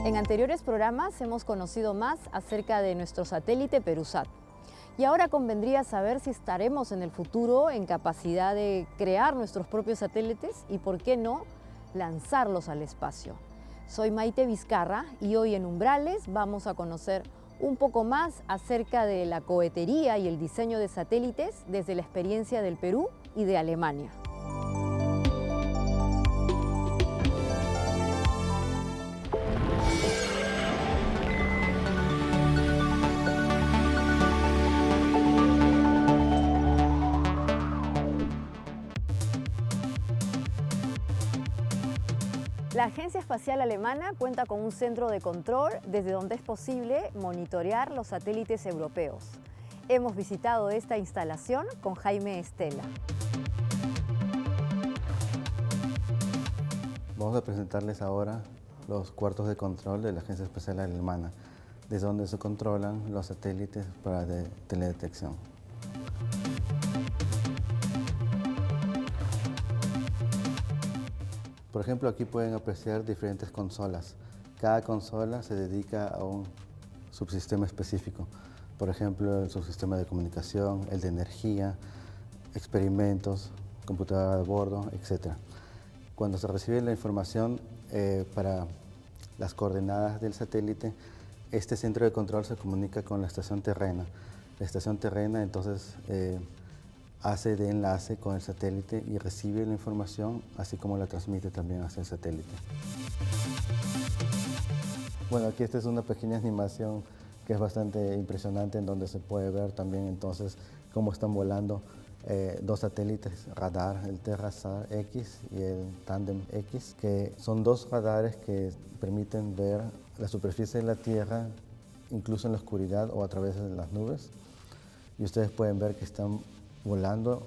En anteriores programas hemos conocido más acerca de nuestro satélite Perusat. Y ahora convendría saber si estaremos en el futuro en capacidad de crear nuestros propios satélites y, por qué no, lanzarlos al espacio. Soy Maite Vizcarra y hoy en Umbrales vamos a conocer un poco más acerca de la cohetería y el diseño de satélites desde la experiencia del Perú y de Alemania. La Agencia Espacial Alemana cuenta con un centro de control desde donde es posible monitorear los satélites europeos. Hemos visitado esta instalación con Jaime Estela. Vamos a presentarles ahora los cuartos de control de la Agencia Espacial Alemana, desde donde se controlan los satélites para teledetección. Por ejemplo, aquí pueden apreciar diferentes consolas. Cada consola se dedica a un subsistema específico. Por ejemplo, el subsistema de comunicación, el de energía, experimentos, computadora de bordo, etc. Cuando se recibe la información para las coordenadas del satélite, este centro de control se comunica con la estación terrena. La estación terrena entonces hace de enlace con el satélite y recibe la información, así como la transmite también hacia el satélite. Bueno, aquí esta es una pequeña animación que es bastante impresionante, en donde se puede ver también entonces cómo están volando dos satélites radar, el TerraSat X y el Tandem X, que son dos radares que permiten ver la superficie de la Tierra, incluso en la oscuridad o a través de las nubes. Y ustedes pueden ver que están volando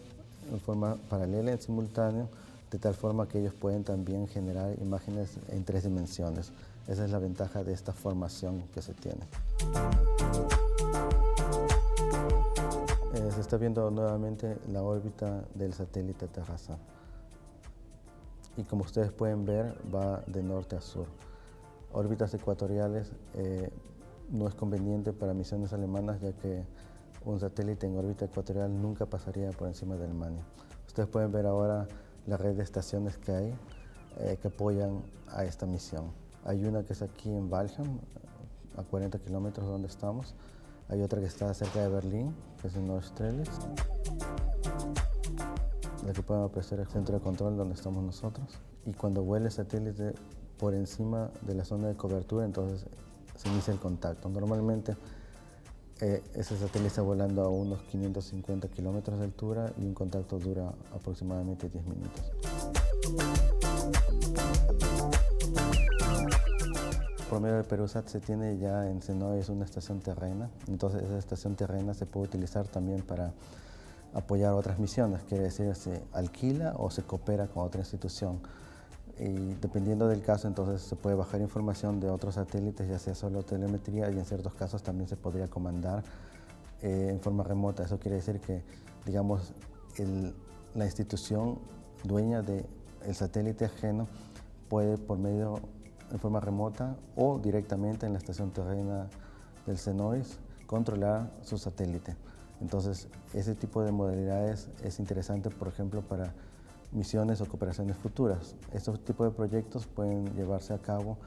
en forma paralela, en simultáneo, de tal forma que ellos pueden también generar imágenes en 3 dimensiones. Esa es la ventaja de esta formación que se tiene. Se está viendo nuevamente la órbita del satélite TerraSat. Y como ustedes pueden ver, va de norte a sur. Órbitas ecuatoriales no es conveniente para misiones alemanas, ya que un satélite en órbita ecuatorial nunca pasaría por encima de Alemania. Ustedes pueden ver ahora la red de estaciones que hay que apoyan a esta misión. Hay una que es aquí en Walcham, a 40 kilómetros de donde estamos. Hay otra que está cerca de Berlín, que es en Neustrelitz. La que pueden apreciar el centro de control donde estamos nosotros. Y cuando vuela el satélite por encima de la zona de cobertura, entonces se inicia el contacto. Normalmente ese satélite está volando a unos 550 kilómetros de altura y un contacto dura aproximadamente 10 minutos. Por medio de Perusat se tiene ya en Senois una estación terrena, entonces esa estación terrena se puede utilizar también para apoyar otras misiones, quiere decir, se alquila o se coopera con otra institución. Y dependiendo del caso, entonces se puede bajar información de otros satélites, ya sea solo telemetría, y en ciertos casos también se podría comandar en forma remota. Eso quiere decir que, digamos, la institución dueña del satélite ajeno puede, por medio, en forma remota o directamente en la estación terrena del Senois, controlar su satélite. Entonces, ese tipo de modalidades es interesante, por ejemplo, para misiones o cooperaciones futuras. Estos tipos de proyectos pueden llevarse a cabo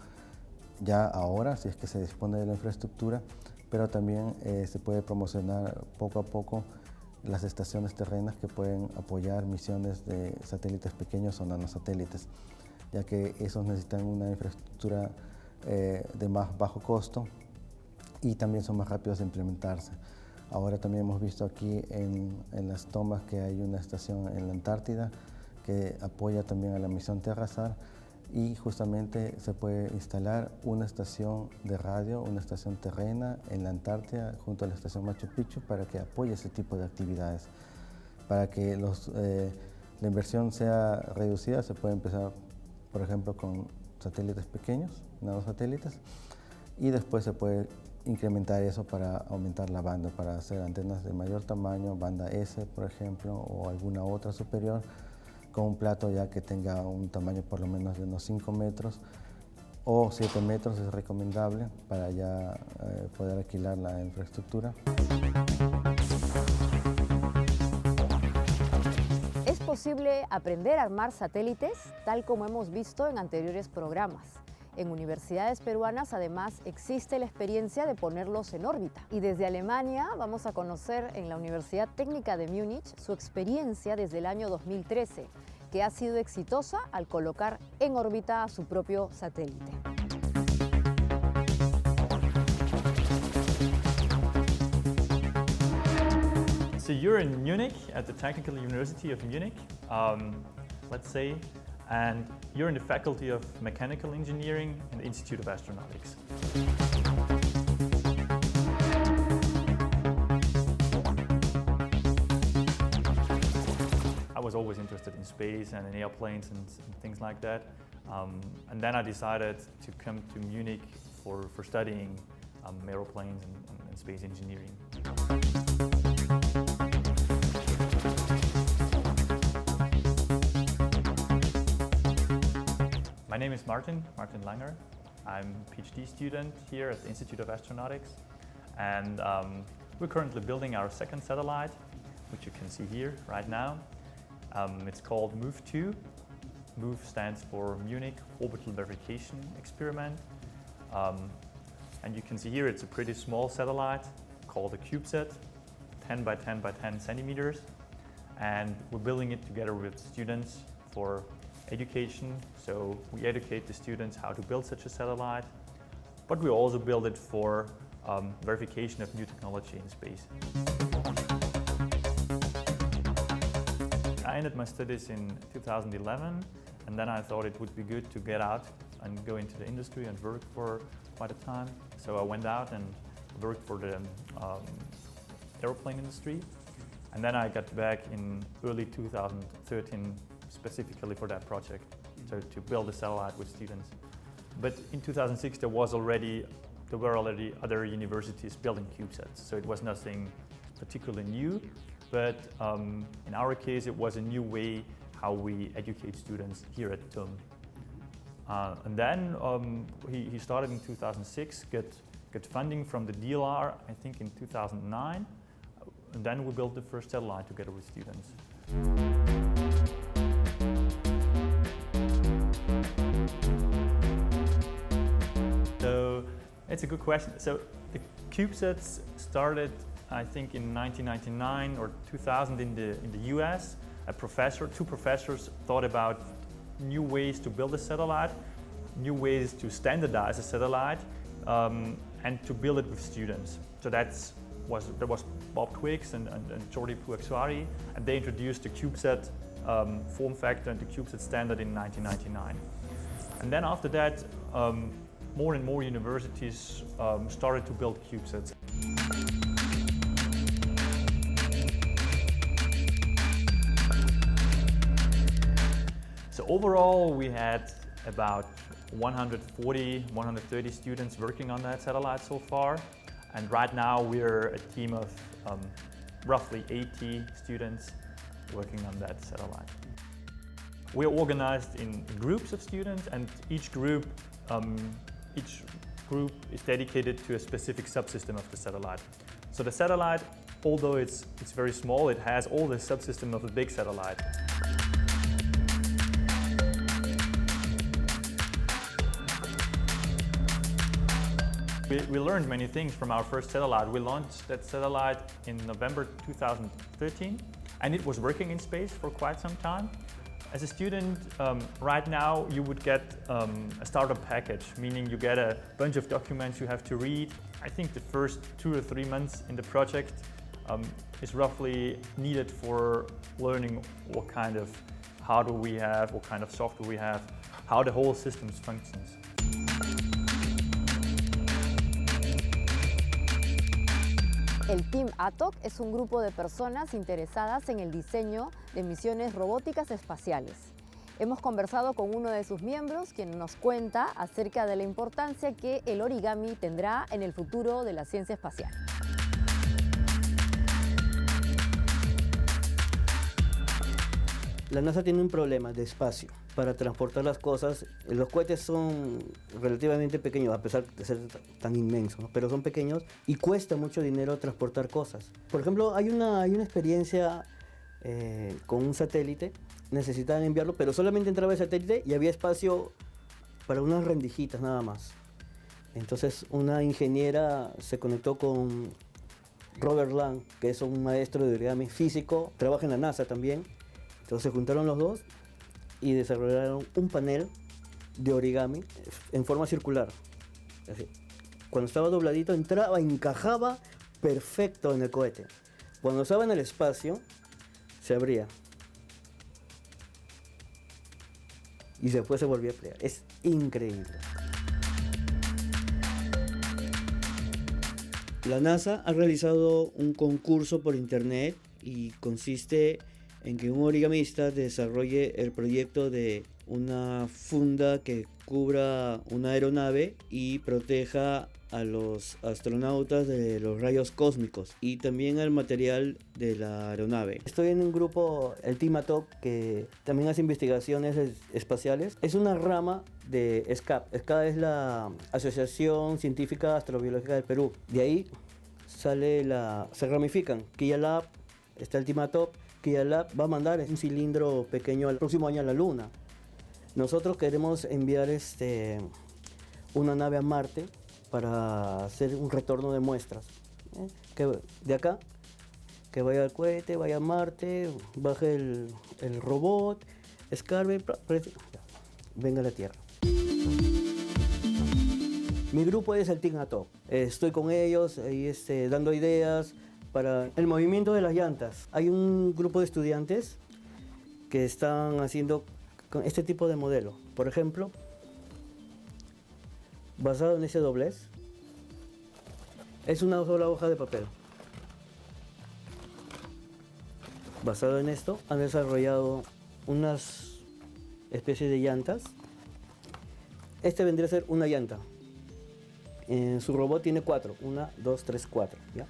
ya ahora, si es que se dispone de la infraestructura, pero también se puede promocionar poco a poco las estaciones terrenas que pueden apoyar misiones de satélites pequeños o nanosatélites, ya que esos necesitan una infraestructura de más bajo costo y también son más rápidos de implementarse. Ahora también hemos visto aquí en las tomas que hay una estación en la Antártida que apoya también a la misión TerraSat, y justamente se puede instalar una estación de radio, una estación terrena en la Antártida junto a la estación Machu Picchu para que apoye ese tipo de actividades. Para que la inversión sea reducida, se puede empezar, por ejemplo, con satélites pequeños, nanosatélites, y después se puede incrementar eso para aumentar la banda, para hacer antenas de mayor tamaño, banda S, por ejemplo, o alguna otra superior, con un plato ya que tenga un tamaño por lo menos de unos 5 metros, o 7 metros es recomendable para ya poder alquilar la infraestructura. Es posible aprender a armar satélites tal como hemos visto en anteriores programas. En universidades peruanas además existe la experiencia de ponerlos en órbita. Y desde Alemania vamos a conocer en la Universidad Técnica de Múnich su experiencia desde el año 2013, que ha sido exitosa al colocar en órbita a su propio satélite. So you're in Munich at the Technical University of Munich, let's say, and you're in the Faculty of Mechanical Engineering in the Institute of Astronautics. I was always interested in space and in airplanes and things like that. And then I decided to come to Munich for studying aeroplanes and space engineering. My name is Martin Langer. I'm a PhD student here at the Institute of Astronautics, and we're currently building our second satellite, which you can see here right now. It's called MOVE-2. MOVE stands for Munich Orbital Verification Experiment. And you can see here it's a pretty small satellite called a CubeSat, 10 by 10 by 10 centimeters. And we're building it together with students for education. So we educate the students how to build such a satellite, but we also build it for verification of new technology in space. I ended my studies in 2011, and then I thought it would be good to get out and go into the industry and work for quite a time. So I went out and worked for the airplane industry, and then I got back in early 2013 specifically for that project, so to build a satellite with students. But in 2006 there were already other universities building CubeSats, so it was nothing particularly new, but in our case it was a new way how we educate students here at TUM. And then he started in 2006, get funding from the DLR, I think in 2009, and then we built the first satellite together with students. So it's a good question. So the CubeSats started, I think, in 1999 or 2000 in the US. Two professors thought about new ways to build a satellite, new ways to standardize a satellite, and to build it with students. So there was Bob Twiggs and Jordi Puig-Suari, and they introduced the CubeSat form factor and the CubeSat standard in 1999. And then after that, more and more universities started to build CubeSats. So overall, we had about 140, 130 students working on that satellite so far. And right now we're a team of roughly 80 students working on that satellite. We're organized in groups of students, and each group is dedicated to a specific subsystem of the satellite. So the satellite, although it's very small, it has all the subsystems of a big satellite. We learned many things from our first satellite. We launched that satellite in November 2013, and it was working in space for quite some time. As a student, right now you would get a startup package, meaning you get a bunch of documents you have to read. I think the first 2 or 3 months in the project is roughly needed for learning what kind of hardware we have, what kind of software we have, how the whole system functions. El Team ATOC es un grupo de personas interesadas en el diseño de misiones robóticas espaciales. Hemos conversado con uno de sus miembros, quien nos cuenta acerca de la importancia que el origami tendrá en el futuro de la ciencia espacial. La NASA tiene un problema de espacio para transportar las cosas. Los cohetes son relativamente pequeños, a pesar de ser tan inmensos, ¿no? Pero son pequeños y cuesta mucho dinero transportar cosas. Por ejemplo, hay una experiencia con un satélite, necesitaban enviarlo, pero solamente entraba el satélite y había espacio para unas rendijitas nada más. Entonces una ingeniera se conectó con Robert Lang, que es un maestro de origami físico, trabaja en la NASA también. Entonces se juntaron los dos y desarrollaron un panel de origami en forma circular. Así. Cuando estaba dobladito entraba, encajaba perfecto en el cohete. Cuando estaba en el espacio, se abría. Y después se volvía a plegar. Es increíble. La NASA ha realizado un concurso por internet y consiste en que un origamista desarrolle el proyecto de una funda que cubra una aeronave y proteja a los astronautas de los rayos cósmicos y también al material de la aeronave. Estoy en un grupo, el Team ATOP, que también hace investigaciones espaciales. Es una rama de SCAP. SCAP es la Asociación Científica Astrobiológica del Perú. De ahí se ramifican. Kia Lab, está el Team ATOP. Kia Lab va a mandar un cilindro pequeño el próximo año a la Luna. Nosotros queremos enviar una nave a Marte para hacer un retorno de muestras. De acá, que vaya al cohete, vaya a Marte, baje el robot, escarbe, venga a la Tierra. Mi grupo es el Team ATOP. Estoy con ellos ahí, dando ideas para el movimiento de las llantas. Hay un grupo de estudiantes que están haciendo con este tipo de modelo. Por ejemplo, basado en ese doblez, es una sola hoja de papel. Basado en esto, han desarrollado unas especies de llantas. Este vendría a ser una llanta. En su robot tiene 4, 1, 2, 3, 4, ¿ya?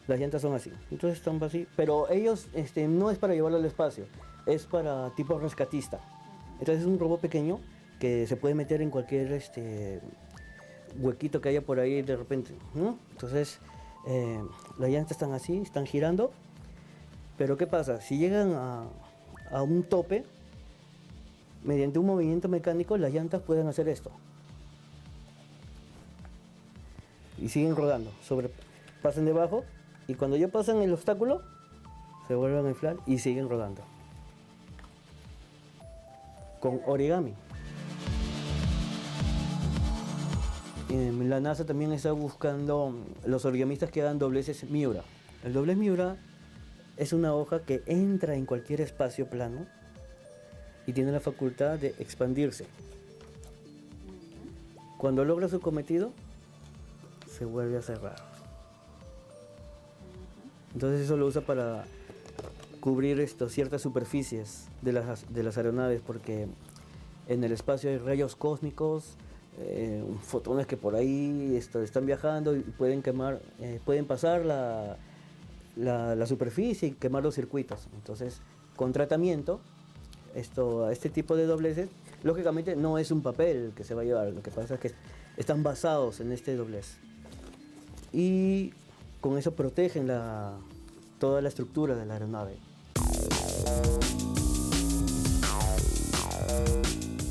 Las llantas son así, entonces están así, pero ellos no es para llevarlo al espacio, es para tipo rescatista. Entonces es un robot pequeño que se puede meter en cualquier huequito que haya por ahí de repente, ¿no? Entonces las llantas están así, están girando, pero ¿qué pasa? Si llegan a un tope, mediante un movimiento mecánico las llantas pueden hacer esto. Y siguen rodando, pasan debajo y cuando ya pasan el obstáculo, se vuelven a inflar y siguen rodando. Con origami. La NASA también está buscando los origamistas que hagan dobleces Miura. El doblez Miura es una hoja que entra en cualquier espacio plano y tiene la facultad de expandirse. Cuando logra su cometido, se vuelve a cerrar. Entonces eso lo usa para cubrir ciertas superficies de las aeronaves, porque en el espacio hay rayos cósmicos, fotones que por ahí están viajando y pueden quemar, pueden pasar la superficie y quemar los circuitos. Entonces, con tratamiento, este tipo de dobleces, lógicamente no es un papel que se va a llevar, lo que pasa es que están basados en este doblez. Y con eso protegen toda la estructura de la aeronave.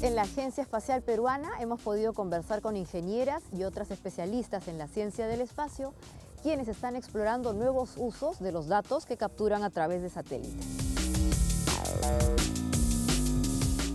En la Agencia Espacial Peruana hemos podido conversar con ingenieras y otras especialistas en la ciencia del espacio, quienes están explorando nuevos usos de los datos que capturan a través de satélites.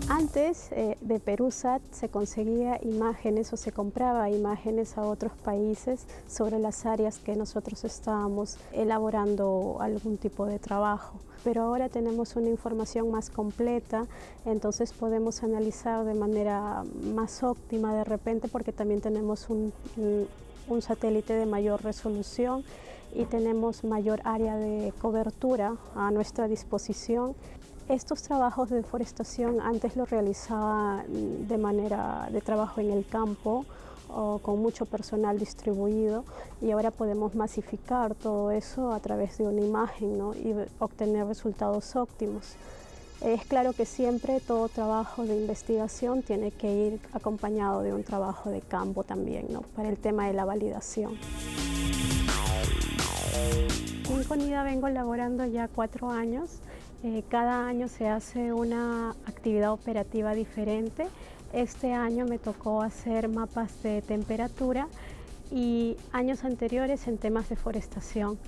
Antes de Perusat se conseguía imágenes o se compraba imágenes a otros países sobre las áreas que nosotros estábamos elaborando algún tipo de trabajo. Pero ahora tenemos una información más completa, entonces podemos analizar de manera más óptima de repente, porque también tenemos un satélite de mayor resolución y tenemos mayor área de cobertura a nuestra disposición. Estos trabajos de deforestación antes los realizaba de manera de trabajo en el campo o con mucho personal distribuido, y ahora podemos masificar todo eso a través de una imagen, ¿no? Y obtener resultados óptimos. Es claro que siempre todo trabajo de investigación tiene que ir acompañado de un trabajo de campo también, ¿no? Para el tema de la validación. En CONIDA vengo elaborando ya 4 años. Cada año se hace una actividad operativa diferente. Este año me tocó hacer mapas de temperatura y años anteriores en temas de forestación.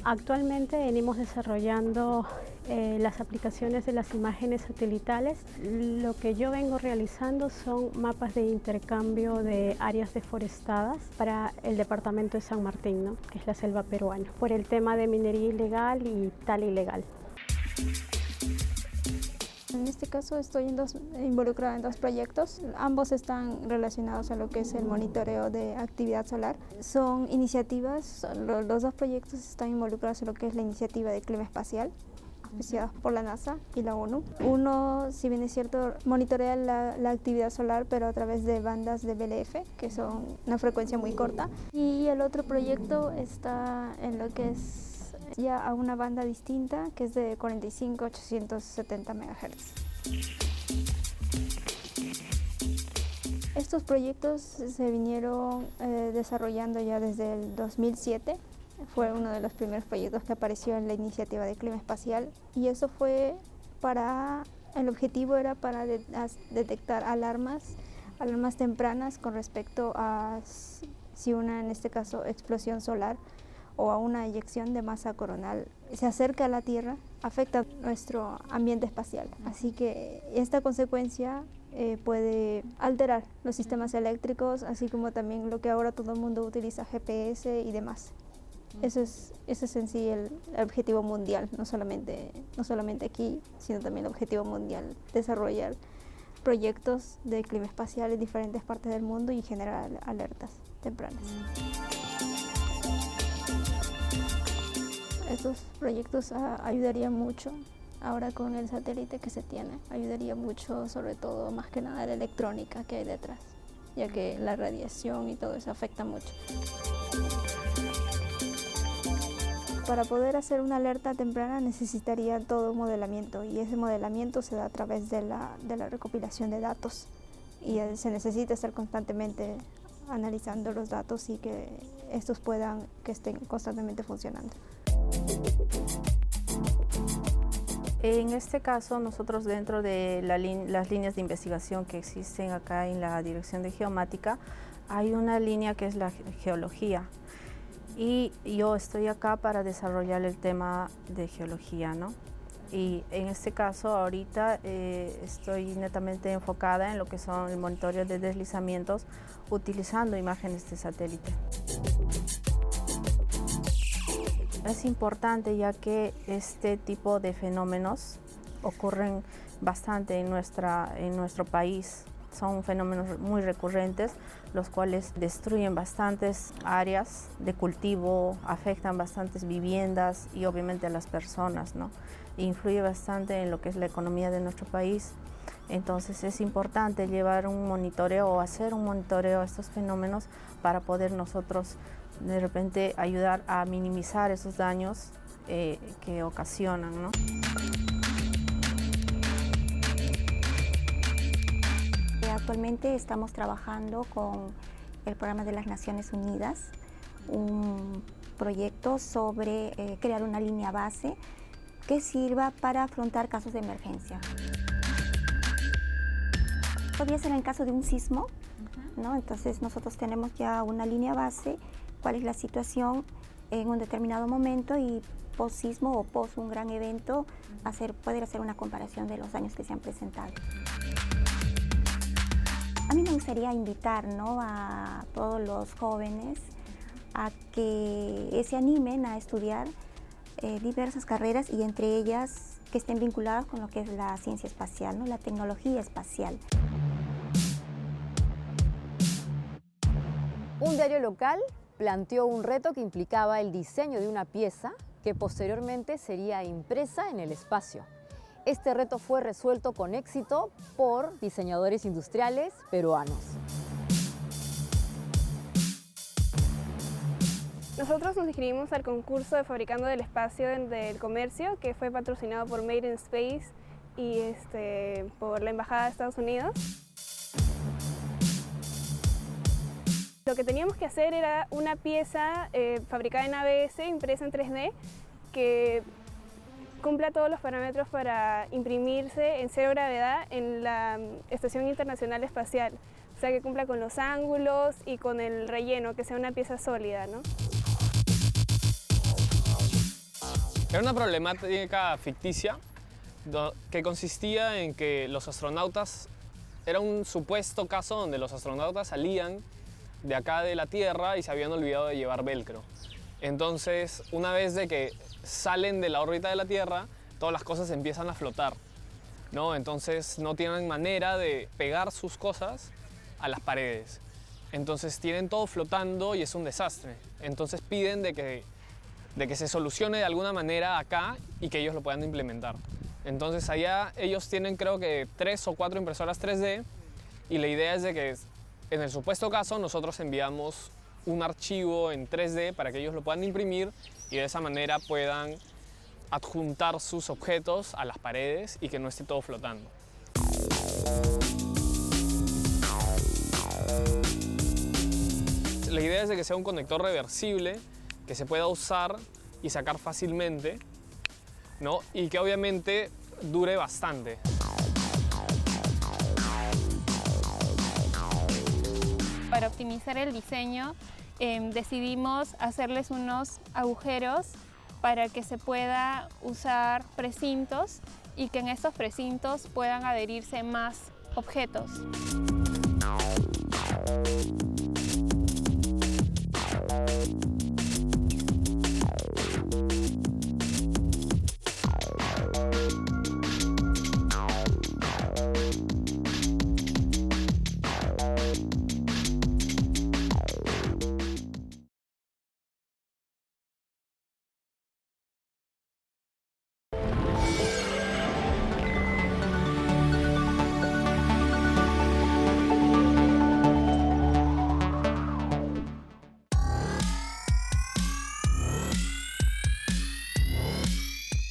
Actualmente venimos desarrollando las aplicaciones de las imágenes satelitales. Lo que yo vengo realizando son mapas de intercambio de áreas deforestadas para el departamento de San Martín, ¿no? Que es la selva peruana, por el tema de minería ilegal y tala ilegal. En este caso estoy involucrada en 2 proyectos. Ambos están relacionados a lo que es el monitoreo de actividad solar. Son iniciativas, los 2 proyectos están involucrados en lo que es la iniciativa de clima espacial, auspiciadas por la NASA y la ONU. Uno, si bien es cierto, monitorea la actividad solar, pero a través de bandas de BLF, que son una frecuencia muy corta. Y el otro proyecto está en lo que es ya a una banda distinta, que es de 45 a 870 MHz. Estos proyectos se vinieron desarrollando ya desde el 2007. Fue uno de los primeros proyectos que apareció en la iniciativa de clima espacial, y eso fue el objetivo era para detectar alarmas tempranas con respecto a si una, en este caso, explosión solar o a una eyección de masa coronal se acerca a la Tierra, afecta nuestro ambiente espacial. Así que esta consecuencia puede alterar los sistemas eléctricos, así como también lo que ahora todo el mundo utiliza, GPS y demás. Ese es en sí el objetivo mundial, no solamente aquí, sino también el objetivo mundial, desarrollar proyectos de clima espacial en diferentes partes del mundo y generar alertas tempranas. Estos proyectos ayudarían mucho ahora con el satélite que se tiene, ayudaría mucho, sobre todo, más que nada, la electrónica que hay detrás, ya que la radiación y todo eso afecta mucho. Para poder hacer una alerta temprana necesitaría todo un modelamiento, y ese modelamiento se da a través de la recopilación de datos, y se necesita estar constantemente analizando los datos y que estos que estén constantemente funcionando. En este caso, nosotros dentro de las líneas de investigación que existen acá en la Dirección de Geomática, hay una línea que es la geología. Y yo estoy acá para desarrollar el tema de geología, ¿no? Y en este caso, ahorita estoy netamente enfocada en lo que son el monitoreo de deslizamientos utilizando imágenes de satélite. Es importante, ya que este tipo de fenómenos ocurren bastante en nuestro país. Son fenómenos muy recurrentes, los cuales destruyen bastantes áreas de cultivo, afectan bastantes viviendas y obviamente a las personas, ¿no? Influye bastante en lo que es la economía de nuestro país. Entonces es importante llevar un monitoreo o hacer un monitoreo a estos fenómenos para poder nosotros de repente ayudar a minimizar esos daños que ocasionan, ¿no? Actualmente estamos trabajando con el Programa de las Naciones Unidas, un proyecto sobre crear una línea base que sirva para afrontar casos de emergencia. Podría ser en el caso de un sismo, ¿no? Entonces nosotros tenemos ya una línea base, cuál es la situación en un determinado momento, y post sismo o post un gran evento poder hacer una comparación de los daños que se han presentado. A mí me gustaría invitar, ¿no?, a todos los jóvenes a que se animen a estudiar diversas carreras, y entre ellas que estén vinculadas con lo que es la ciencia espacial, ¿no?, la tecnología espacial. Un diario local planteó un reto que implicaba el diseño de una pieza que posteriormente sería impresa en el espacio. Este reto fue resuelto con éxito por diseñadores industriales peruanos. Nosotros nos inscribimos al concurso de Fabricando del Espacio del Comercio, que fue patrocinado por Made in Space y por la Embajada de Estados Unidos. Lo que teníamos que hacer era una pieza fabricada en ABS, impresa en 3D, que cumpla todos los parámetros para imprimirse en cero gravedad en la Estación Internacional Espacial. O sea, que cumpla con los ángulos y con el relleno, que sea una pieza sólida, ¿no? Era una problemática ficticia que consistía en que los astronautas, era un supuesto caso donde los astronautas salían de acá de la Tierra y se habían olvidado de llevar velcro. Entonces, una vez de que salen de la órbita de la Tierra, todas las cosas empiezan a flotar, ¿no? Entonces no tienen manera de pegar sus cosas a las paredes. Entonces tienen todo flotando y es un desastre. Entonces piden de que se solucione de alguna manera acá y que ellos lo puedan implementar. Entonces allá ellos tienen creo que 3 o 4 impresoras 3D y la idea es de que en el supuesto caso nosotros enviamos un archivo en 3D para que ellos lo puedan imprimir y de esa manera puedan adjuntar sus objetos a las paredes y que no esté todo flotando. La idea es de que sea un conector reversible que se pueda usar y sacar fácilmente, ¿no? Y que obviamente dure bastante. Para optimizar el diseño, decidimos hacerles unos agujeros para que se pueda usar precintos y que en estos precintos puedan adherirse más objetos.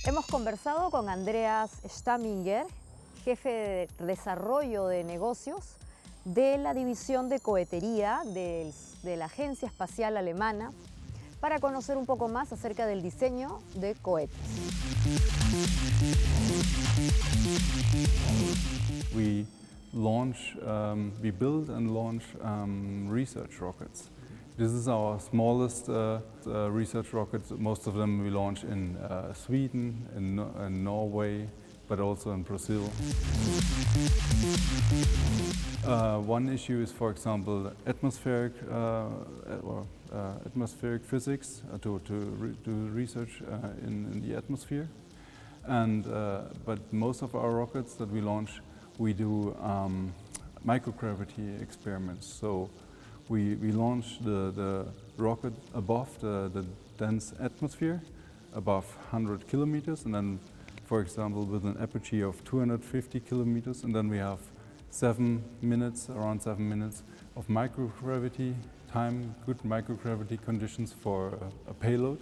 Hemos conversado con Andreas Stamminger, jefe de desarrollo de negocios de la división de cohetería de la Agencia Espacial Alemana, para conocer un poco más acerca del diseño de cohetes. We build and launch research rockets. This is our smallest research rocket. Most of them we launch in Sweden, in Norway, but also in Brazil. One issue is, for example, atmospheric physics, to do research in the atmosphere. But most of our rockets that we launch, we do microgravity experiments. So we launch the rocket above the dense atmosphere, above 100 kilometers, and then, for example, with an apogee of 250 kilometers, and then we have around 7 minutes of microgravity time, good microgravity conditions for a payload.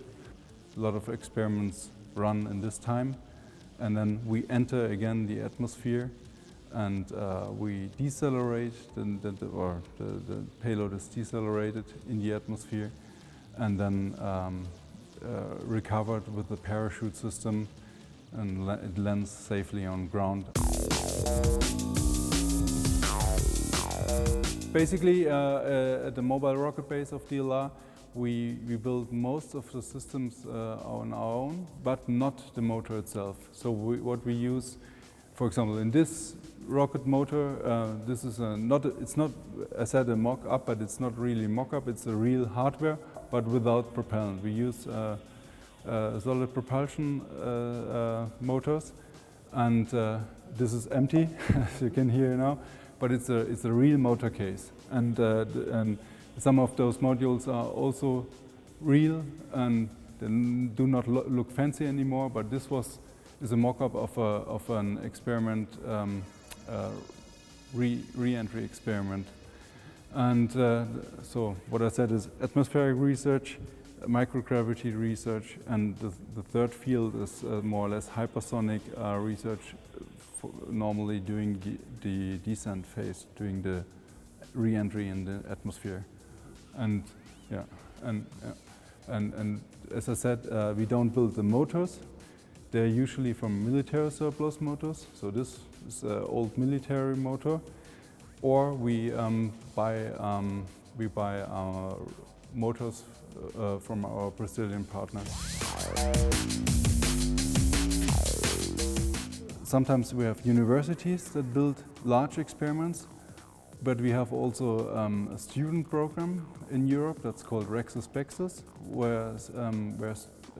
A lot of experiments run in this time, and then we enter again the atmosphere and we decelerate, the payload is decelerated in the atmosphere and then recovered with the parachute system, and it lands safely on ground. Basically, at the mobile rocket base of DLR, we build most of the systems on our own, but not the motor itself. So what we use, for example, in this rocket motor, this is it's not, I said, a mock-up, but it's not really mock-up. It's a real hardware, but without propellant. We use solid propulsion motors, and this is empty, as you can hear now. But it's a real motor case, and some of those modules are also real and they do not look fancy anymore. But this is a mock-up of an experiment, re-entry experiment, and so what I said is atmospheric research, microgravity research, and the third field is more or less hypersonic research, normally doing the descent phase, doing the re-entry in the atmosphere. And yeah, and as I said, we don't build the motors. They're usually from military surplus motors. So this is an old military motor, or we buy our motors from our Brazilian partners. Sometimes we have universities that build large experiments, but we have also a student program in Europe that's called Rexus Pexus, where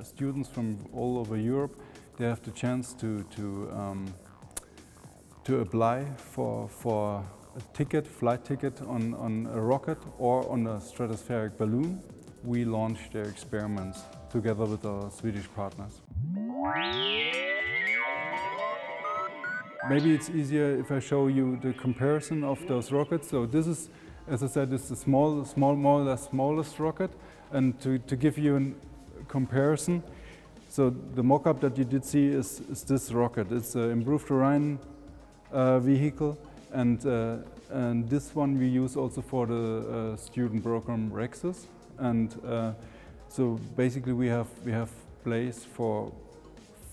students from all over Europe, they have the chance to apply for a ticket, flight ticket on a rocket or on a stratospheric balloon. We launch their experiments together with our Swedish partners. Maybe it's easier if I show you the comparison of those rockets. So this is, as I said, this is the more or less smallest rocket. And to give you a comparison, so the mock-up that you did see is this rocket. It's an improved Orion vehicle, and this one we use also for the student program Rexus. And so basically we have place for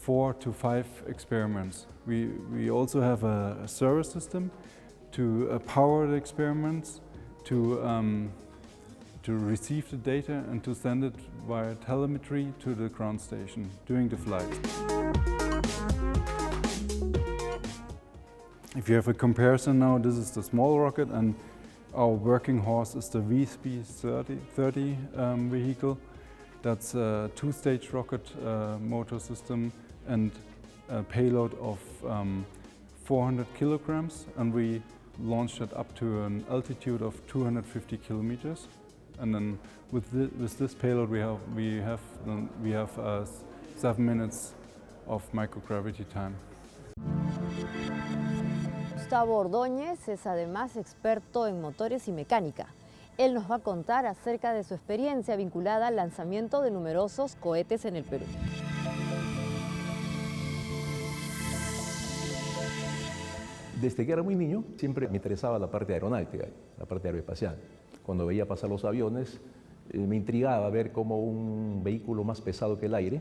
4 to 5 experiments. We also have a server system to power the experiments, to receive the data and to send it via telemetry to the ground station during the flight. If you have a comparison now, this is the small rocket, and our working horse is the VSP-30 vehicle. That's a 2-stage rocket motor system and a payload of 400 kilograms, and we launched it up to an altitude of 250 kilometers. And then with this payload, we have 7 minutes of microgravity time. Gustavo Ordóñez es además experto en motores y mecánica. Él nos va a contar acerca de su experiencia vinculada al lanzamiento de numerosos cohetes en el Perú. Desde que era muy niño, siempre me interesaba la parte aeronáutica, la parte aeroespacial. Cuando veía pasar los aviones, me intrigaba ver cómo un vehículo más pesado que el aire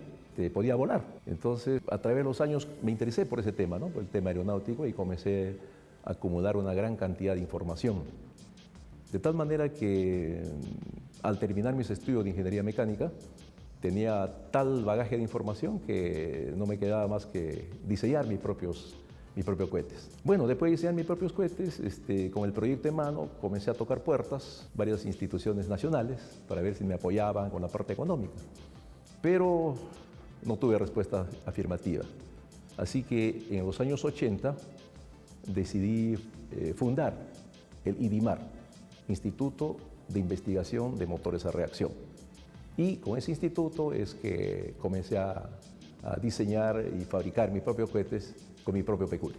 podía volar. Entonces, a través de los años me interesé por ese tema, ¿no? Por el tema aeronáutico, y comencé a acumular una gran cantidad de información. De tal manera que al terminar mis estudios de ingeniería mecánica, tenía tal bagaje de información que no me quedaba más que diseñar mis propios cohetes. Bueno, después de diseñar mis propios cohetes, con el proyecto en mano, comencé a tocar puertas, varias instituciones nacionales, para ver si me apoyaban con la parte económica. Pero no tuve respuesta afirmativa. Así que en los años 80 decidí fundar el IDIMAR, Instituto de Investigación de Motores a Reacción. Y con ese instituto es que comencé a diseñar y fabricar mis propios cohetes con mi propio peculio.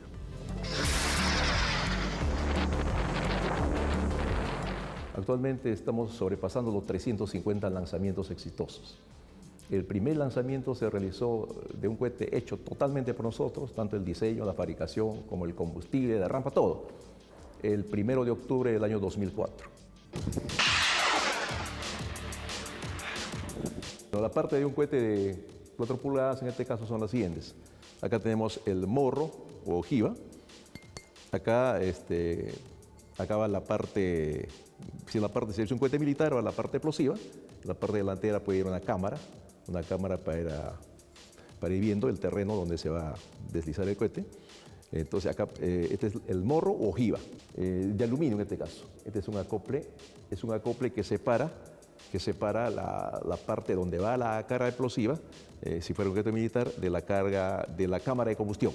Actualmente estamos sobrepasando los 350 lanzamientos exitosos. El primer lanzamiento se realizó de un cohete hecho totalmente por nosotros, tanto el diseño, la fabricación, como el combustible, la rampa, todo. El 1 de octubre del año 2004. La parte de un cohete de 4 pulgadas, en este caso, son las siguientes. Acá tenemos el morro o ojiva. Acá, acá va la parte, si es un cohete militar, va la parte explosiva. La parte delantera puede ir una cámara para ir viendo el terreno donde se va a deslizar el cohete. Entonces acá, este es el morro o ojiva, de aluminio en este caso. Este es un acople que separa la parte donde va la carga explosiva, si fuera un cohete militar, de la cámara de combustión.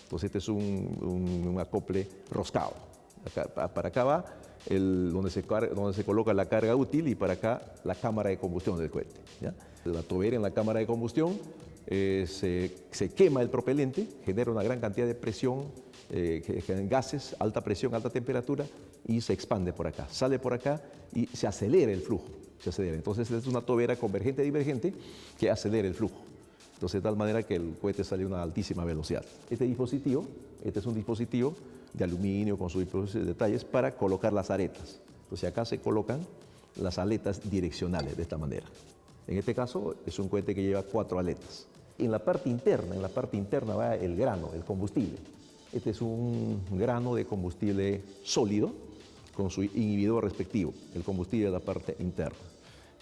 Entonces este es un acople roscado. Para acá va donde se coloca la carga útil, y para acá la cámara de combustión del cohete, ¿ya? La tubería en la cámara de combustión, se quema el propelente, genera una gran cantidad de presión, gases, alta presión, alta temperatura, y se expande por acá, sale por acá y se acelera el flujo. se acelera. Entonces es una tobera convergente divergente que acelera el flujo. Entonces de tal manera que el cohete sale a una altísima velocidad. Este es un dispositivo de aluminio con sus detalles para colocar las aretas. Entonces acá se colocan las aletas direccionales de esta manera. En este caso es un cohete que lleva 4 aletas. En la parte interna va el grano, el combustible. Este es un grano de combustible sólido con su inhibidor respectivo, el combustible de la parte interna.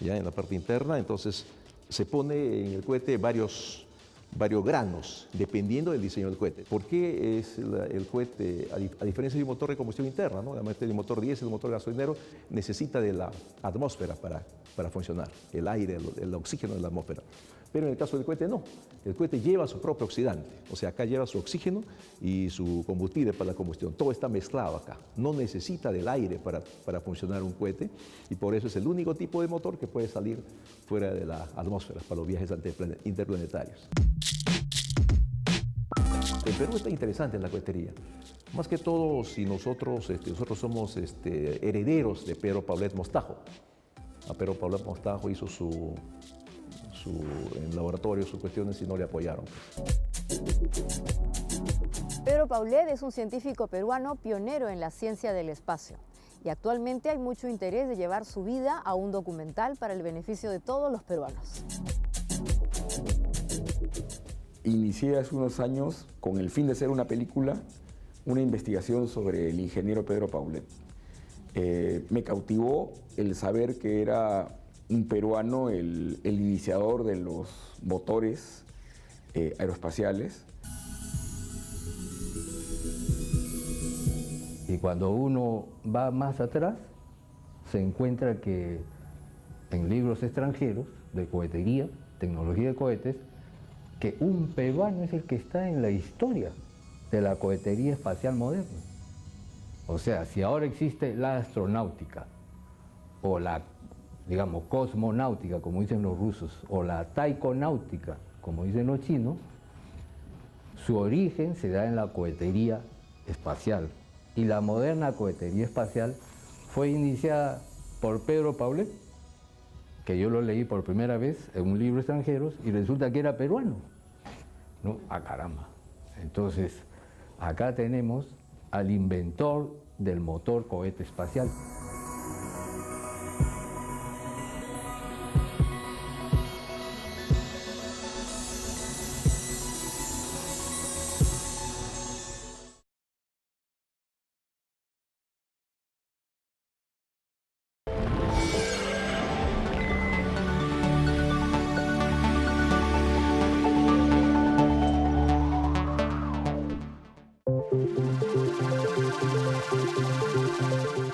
Ya en la parte interna, entonces, se pone en el cohete varios granos, dependiendo del diseño del cohete. ¿Por qué es el cohete, a diferencia de un motor de combustión interna, ¿no? Además del motor diésel, el motor gasolinero, necesita de la atmósfera para funcionar, el aire, el oxígeno de la atmósfera? Pero en el caso del cohete no, el cohete lleva su propio oxidante, o sea, acá lleva su oxígeno y su combustible para la combustión, todo está mezclado acá, no necesita del aire para funcionar un cohete y por eso es el único tipo de motor que puede salir fuera de la atmósfera para los viajes interplanetarios. El Perú está interesante en la cohetería, más que todo si nosotros somos herederos de Pedro Paulet Mostajo. A Pedro Paulet Mostajo hizo en laboratorio sus cuestiones y no le apoyaron. Pedro Paulet es un científico peruano pionero en la ciencia del espacio y actualmente hay mucho interés de llevar su vida a un documental para el beneficio de todos los peruanos. Inicié hace unos años, con el fin de hacer una película, una investigación sobre el ingeniero Pedro Paulet. Me cautivó el saber que era un peruano el iniciador de los motores aeroespaciales. Y cuando uno va más atrás, se encuentra que en libros extranjeros de cohetería, tecnología de cohetes, que un peruano es el que está en la historia de la cohetería espacial moderna. O sea, si ahora existe la astronáutica o la, digamos, cosmonáutica, como dicen los rusos, o la taikonautica, como dicen los chinos, su origen se da en la cohetería espacial. Y la moderna cohetería espacial fue iniciada por Pedro Paulet, que yo lo leí por primera vez en un libro extranjero y resulta que era peruano. ¿No? ¡Ah, caramba! Entonces, acá tenemos al inventor del motor cohete espacial.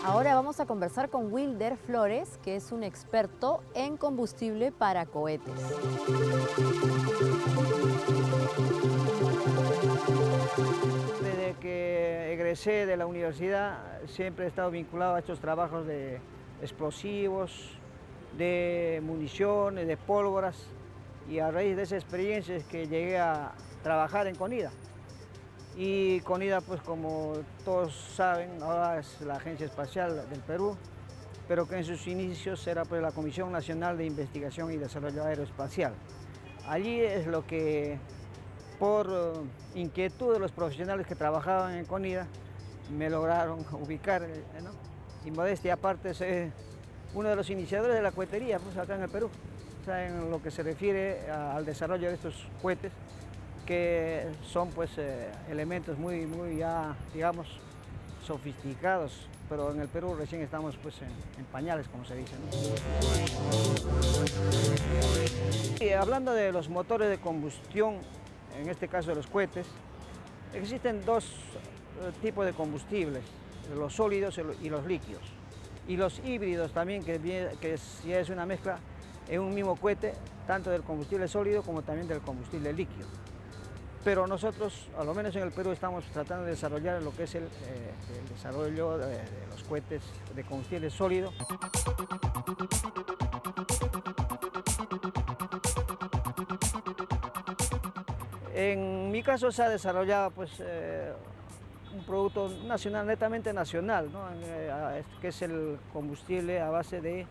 Ahora vamos a conversar con Wilder Flores, que es un experto en combustible para cohetes. Desde que egresé de la universidad siempre he estado vinculado a estos trabajos de explosivos, de municiones, de pólvoras, y a raíz de esa experiencia es que llegué a trabajar en CONIDA. Y CONIDA, pues como todos saben, ahora es la Agencia Espacial del Perú, pero que en sus inicios era pues la Comisión Nacional de Investigación y Desarrollo Aeroespacial. Allí es lo que, por inquietud de los profesionales que trabajaban en CONIDA, me lograron ubicar, ¿no? Y modestia aparte, soy uno de los iniciadores de la cohetería pues, acá en el Perú, o sea, en lo que se refiere al desarrollo de estos cohetes, que son pues elementos muy ya, digamos, sofisticados, pero en el Perú recién estamos pues en pañales, como se dice, ¿no? Y hablando de los motores de combustión, en este caso de los cohetes, existen dos tipos de combustibles, los sólidos y los líquidos. Y los híbridos también, que ya es una mezcla en un mismo cohete, tanto del combustible sólido como también del combustible líquido. Pero nosotros, a lo menos en el Perú, estamos tratando de desarrollar lo que es el desarrollo de los cohetes de combustible sólido. En mi caso se ha desarrollado pues, un producto nacional, netamente nacional, ¿no? Que es el combustible a base de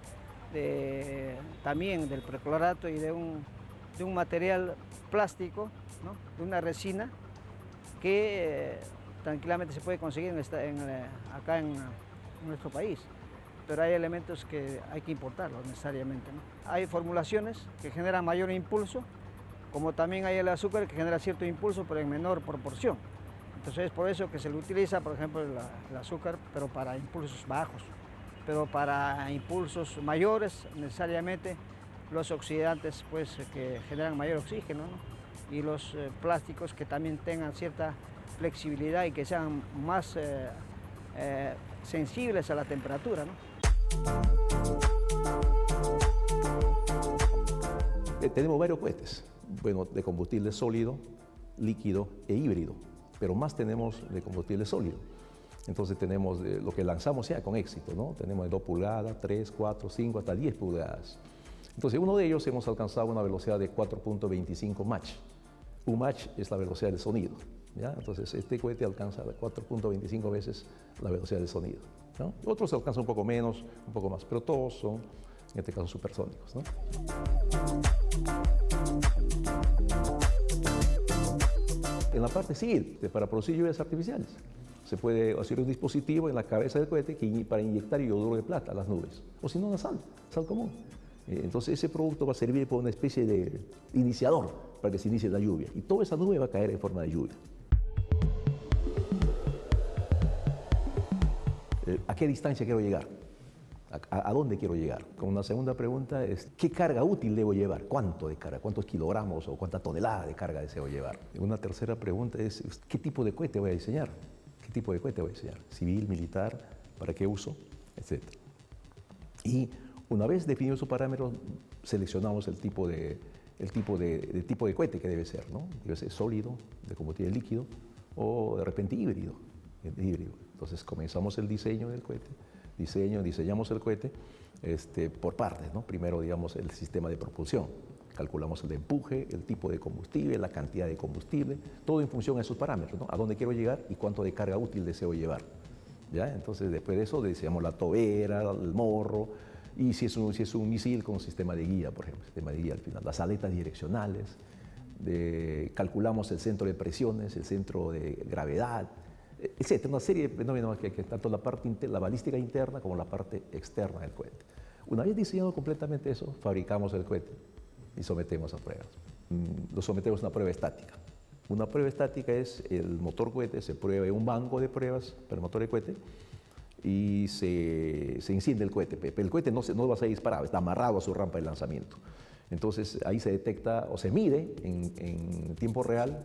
también del perclorato y de un material plástico, ¿no? De una resina que tranquilamente se puede conseguir acá en nuestro país, pero hay elementos que hay que importarlos necesariamente, ¿no? Hay formulaciones que generan mayor impulso, como también hay el azúcar que genera cierto impulso, pero en menor proporción. Entonces es por eso que se le utiliza, por ejemplo, el azúcar, pero para impulsos bajos. Pero para impulsos mayores, necesariamente los oxidantes pues, que generan mayor oxígeno, ¿no? Y los plásticos que también tengan cierta flexibilidad y que sean más sensibles a la temperatura, ¿no? Tenemos varios cohetes, bueno, de combustible sólido, líquido e híbrido, pero más tenemos de combustible sólido. Entonces tenemos lo que lanzamos ya con éxito, ¿no? Tenemos de 2 pulgadas, 3, 4, 5, hasta 10 pulgadas. Entonces uno de ellos hemos alcanzado una velocidad de 4.25 Mach. Un Mach es la velocidad del sonido, ¿ya? Entonces este cohete alcanza 4.25 veces la velocidad del sonido, ¿no? Otros alcanzan un poco menos, un poco más, pero todos son, en este caso, supersónicos, ¿no? En la parte civil, para producir lluvias artificiales, se puede hacer un dispositivo en la cabeza del cohete para inyectar iodo de plata a las nubes, o si no, la sal común. Entonces ese producto va a servir como una especie de iniciador para que se inicie la lluvia, y toda esa nube va a caer en forma de lluvia. ¿A qué distancia quiero llegar? ¿A dónde quiero llegar? Con una segunda pregunta es, ¿qué carga útil debo llevar? ¿Cuánto de carga? ¿Cuántos kilogramos o cuánta tonelada de carga deseo llevar? Una tercera pregunta es, ¿qué tipo de cohete voy a diseñar? ¿Qué tipo de cohete voy a diseñar? ¿Civil, militar? ¿Para qué uso? Etcétera. Y una vez definidos esos parámetros, seleccionamos el tipo de cohete que debe ser, ¿no? Debe ser sólido, de combustible líquido, o de repente híbrido. Entonces comenzamos el diseño del cohete. Diseñamos el cohete por partes, ¿no? Primero, digamos, el sistema de propulsión. Calculamos el de empuje, el tipo de combustible, la cantidad de combustible, todo en función de esos parámetros, ¿no? A dónde quiero llegar y cuánto de carga útil deseo llevar, ¿ya? Entonces, después de eso, diseñamos la tobera, el morro, y si es un misil con sistema de guía, por ejemplo, sistema de guía al final, las aletas direccionales, calculamos el centro de presiones, el centro de gravedad, etcétera, una serie de fenómenos que tanto la balística interna como la parte externa del cohete. Una vez diseñado completamente eso, fabricamos el cohete y sometemos a pruebas. Lo sometemos a una prueba estática. Una prueba estática es el motor cohete, se prueba en un banco de pruebas para el motor de cohete y se enciende el cohete. Pero el cohete no va a ser disparado, está amarrado a su rampa de lanzamiento. Entonces ahí se detecta o se mide en tiempo real,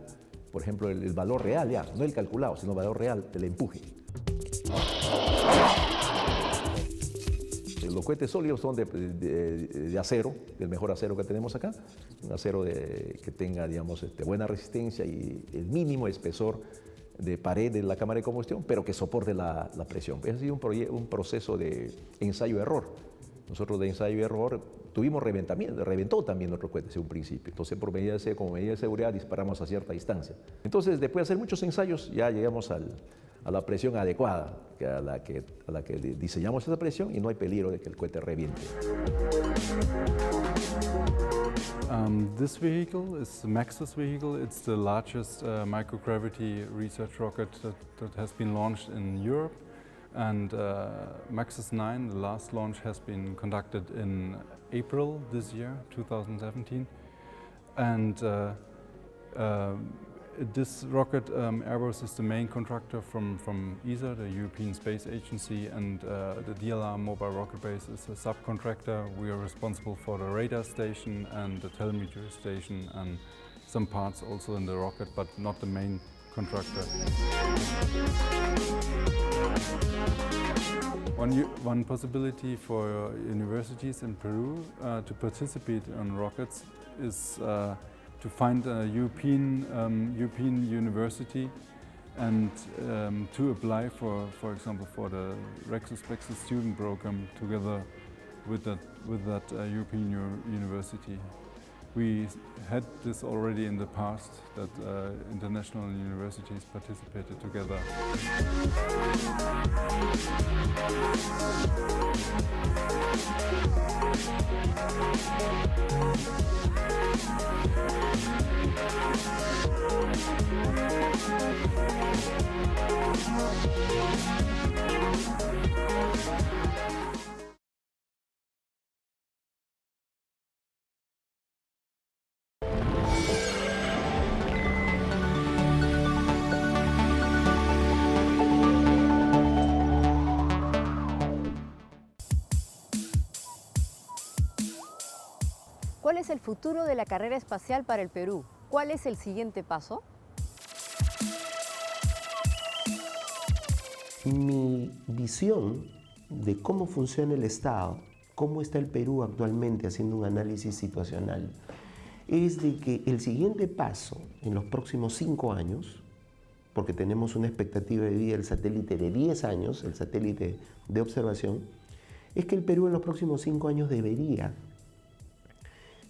por ejemplo, el valor real, ya, no el calculado, sino el valor real del empuje. Los cohetes sólidos son de acero, del mejor acero que tenemos acá, un acero que tenga, digamos, buena resistencia y el mínimo espesor de pared de la cámara de combustión, pero que soporte la presión. Ese ha sido un proceso de ensayo-error. Nosotros de ensayo-error tuvimos reventamiento, reventó también nuestro cohete en un principio. Entonces, como medida de seguridad, disparamos a cierta distancia. Entonces, después de hacer muchos ensayos, ya llegamos a la presión adecuada, a la que diseñamos esa presión y no hay peligro de que el cohete reviente. This vehicle is the Maxus vehicle. It's the largest microgravity research rocket that has been launched in Europe. And Maxus 9, the last launch, has been conducted in April this year, 2017. And this rocket, Airbus is the main contractor from ESA, the European Space Agency, and the DLR Mobile Rocket Base is a subcontractor. We are responsible for the radar station and the telemetry station and some parts also in the rocket, but not the main contractor. One possibility for universities in Peru to participate on rockets is to find a European university and to apply for example, for the Rexus Plexus student program together with that European university. We had this already in the past, that international universities participated together. ¿Cuál es el futuro de la carrera espacial para el Perú? ¿Cuál es el siguiente paso? Mi visión de cómo funciona el Estado, cómo está el Perú actualmente haciendo un análisis situacional, es de que el siguiente paso en los próximos 5 años, porque tenemos una expectativa de vida del satélite de 10 años, el satélite de observación, es que el Perú en los próximos 5 años debería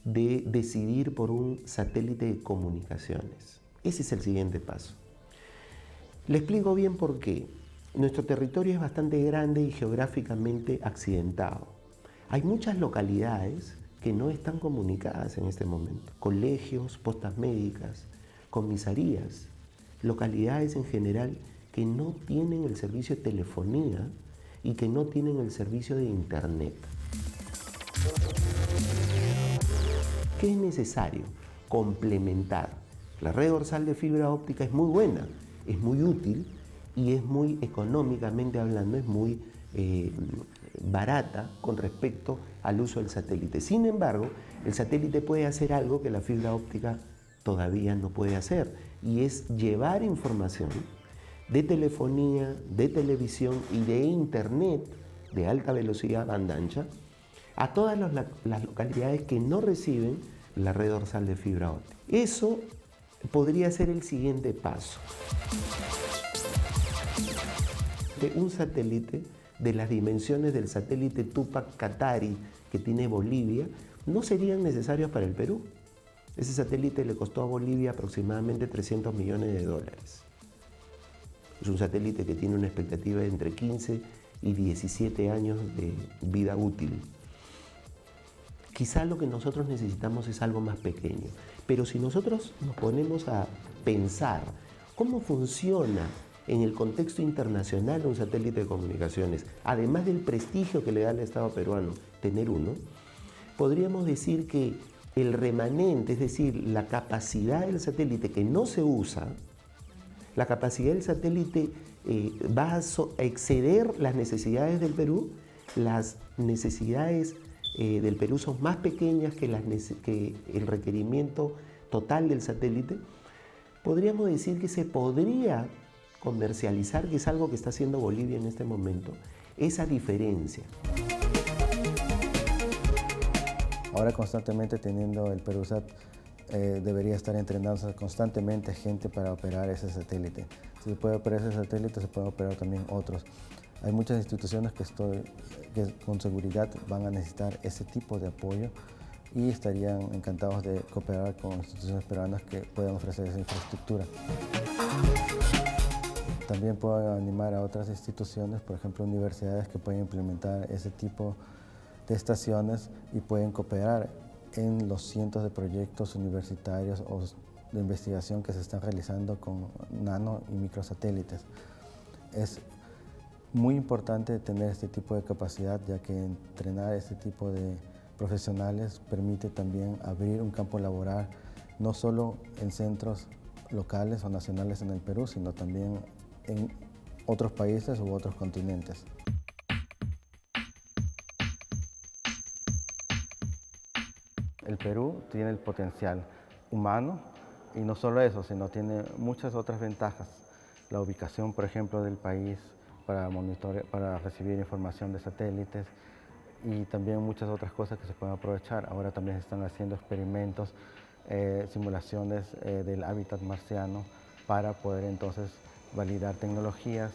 de decidir por un satélite de comunicaciones. Ese es el siguiente paso. Le explico bien por qué. Nuestro territorio es bastante grande y geográficamente accidentado. Hay muchas localidades que no están comunicadas en este momento. Colegios, postas médicas, comisarías, localidades en general que no tienen el servicio de telefonía y que no tienen el servicio de internet. ¿Qué es necesario? Complementar. La red dorsal de fibra óptica es muy buena, es muy útil y es muy económicamente hablando, es muy barata con respecto al uso del satélite. Sin embargo, el satélite puede hacer algo que la fibra óptica todavía no puede hacer, y es llevar información de telefonía, de televisión y de internet de alta velocidad banda ancha a todas las localidades que no reciben la red dorsal de fibra óptica. Eso podría ser el siguiente paso. Un satélite de las dimensiones del satélite Tupac Katari que tiene Bolivia no serían necesarios para el Perú. Ese satélite le costó a Bolivia aproximadamente $300 millones. Es un satélite que tiene una expectativa de entre 15 y 17 años de vida útil. Quizá lo que nosotros necesitamos es algo más pequeño, pero si nosotros nos ponemos a pensar cómo funciona en el contexto internacional un satélite de comunicaciones, además del prestigio que le da al Estado peruano tener uno, podríamos decir que el remanente, es decir, la capacidad del satélite que no se usa, la capacidad del satélite va a exceder las necesidades del Perú. Las necesidades del Perú son más pequeñas que el requerimiento total del satélite. Podríamos decir que se podría comercializar, que es algo que está haciendo Bolivia en este momento, esa diferencia. Ahora constantemente teniendo el Perusat, debería estar entrenándose constantemente gente para operar ese satélite. Si se puede operar ese satélite, se pueden operar también otros. Hay muchas instituciones que con seguridad van a necesitar ese tipo de apoyo y estarían encantados de cooperar con instituciones peruanas que puedan ofrecer esa infraestructura. También puedo animar a otras instituciones, por ejemplo universidades, que pueden implementar ese tipo de estaciones y pueden cooperar en los cientos de proyectos universitarios o de investigación que se están realizando con nano y microsatélites. Es muy importante tener este tipo de capacidad, ya que entrenar este tipo de profesionales permite también abrir un campo laboral no solo en centros locales o nacionales en el Perú, sino también en otros países u otros continentes. El Perú tiene el potencial humano y no solo eso, sino tiene muchas otras ventajas. La ubicación, por ejemplo, del país para recibir información de satélites y también muchas otras cosas que se pueden aprovechar. Ahora también se están haciendo experimentos, simulaciones del hábitat marciano para poder entonces validar tecnologías,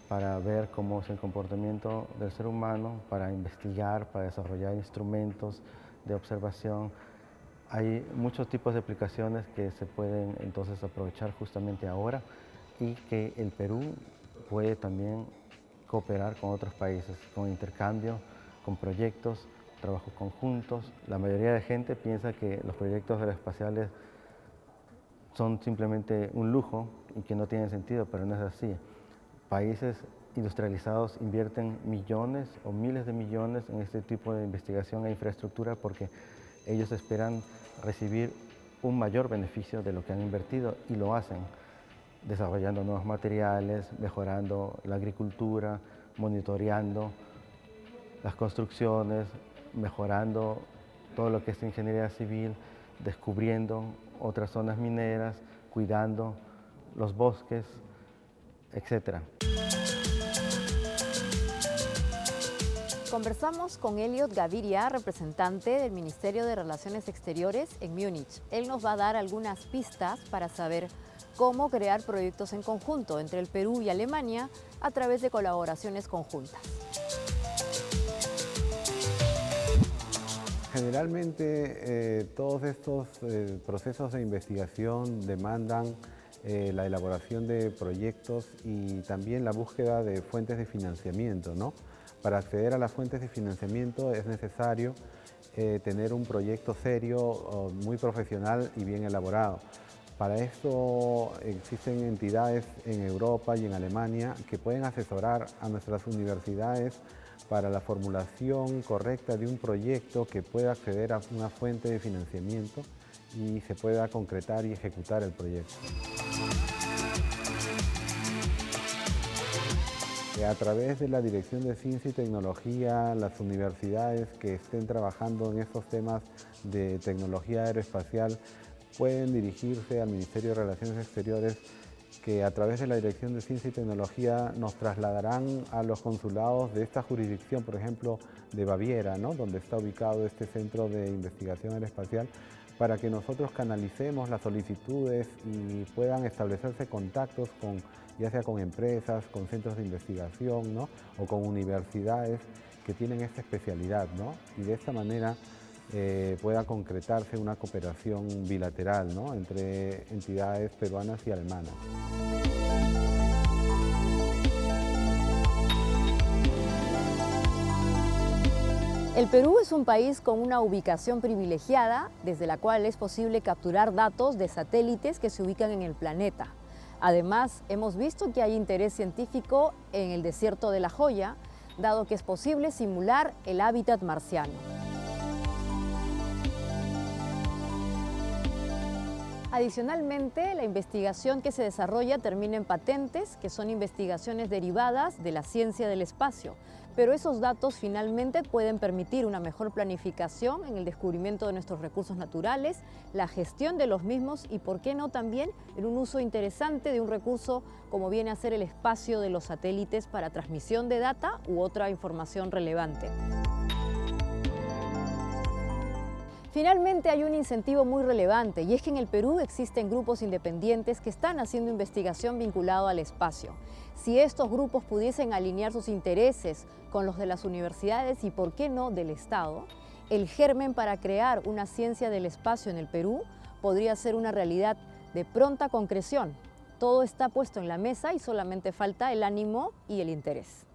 para ver cómo es el comportamiento del ser humano, para investigar, para desarrollar instrumentos de observación. Hay muchos tipos de aplicaciones que se pueden entonces aprovechar justamente ahora y que el Perú puede también cooperar con otros países, con intercambio, con proyectos trabajos conjuntos. La mayoría de gente piensa que los proyectos aeroespaciales son simplemente un lujo y que no tienen sentido, pero no es así. Países industrializados invierten millones o miles de millones en este tipo de investigación e infraestructura porque ellos esperan recibir un mayor beneficio de lo que han invertido y lo hacen, desarrollando nuevos materiales, mejorando la agricultura, monitoreando las construcciones, mejorando todo lo que es ingeniería civil, descubriendo otras zonas mineras, cuidando los bosques, etc. Conversamos con Elliot Gaviria, representante del Ministerio de Relaciones Exteriores en Múnich. Él nos va a dar algunas pistas para saber cómo crear proyectos en conjunto entre el Perú y Alemania a través de colaboraciones conjuntas. Generalmente todos estos procesos de investigación demandan la elaboración de proyectos y también la búsqueda de fuentes de financiamiento, ¿no? Para acceder a las fuentes de financiamiento es necesario tener un proyecto serio, muy profesional y bien elaborado. Para esto existen entidades en Europa y en Alemania que pueden asesorar a nuestras universidades para la formulación correcta de un proyecto que pueda acceder a una fuente de financiamiento y se pueda concretar y ejecutar el proyecto. A través de la Dirección de Ciencia y Tecnología, las universidades que estén trabajando en estos temas de tecnología aeroespacial pueden dirigirse al Ministerio de Relaciones Exteriores, que a través de la Dirección de Ciencia y Tecnología nos trasladarán a los consulados de esta jurisdicción, por ejemplo, de Baviera, ¿no? Donde está ubicado este centro de investigación aeroespacial, para que nosotros canalicemos las solicitudes y puedan establecerse contactos con, ya sea con empresas, con centros de investigación, ¿no? O con universidades que tienen esta especialidad, ¿no? Y de esta manera pueda concretarse una cooperación bilateral, ¿no? Entre entidades peruanas y alemanas. El Perú es un país con una ubicación privilegiada, desde la cual es posible capturar datos de satélites que se ubican en el planeta. Además, hemos visto que hay interés científico en el desierto de La Joya, dado que es posible simular el hábitat marciano. Adicionalmente, la investigación que se desarrolla termina en patentes, que son investigaciones derivadas de la ciencia del espacio, pero esos datos finalmente pueden permitir una mejor planificación en el descubrimiento de nuestros recursos naturales, la gestión de los mismos y, por qué no, también en un uso interesante de un recurso como viene a ser el espacio de los satélites para transmisión de data u otra información relevante. Finalmente hay un incentivo muy relevante y es que en el Perú existen grupos independientes que están haciendo investigación vinculada al espacio. Si estos grupos pudiesen alinear sus intereses con los de las universidades y, por qué no, del Estado, el germen para crear una ciencia del espacio en el Perú podría ser una realidad de pronta concreción. Todo está puesto en la mesa y solamente falta el ánimo y el interés.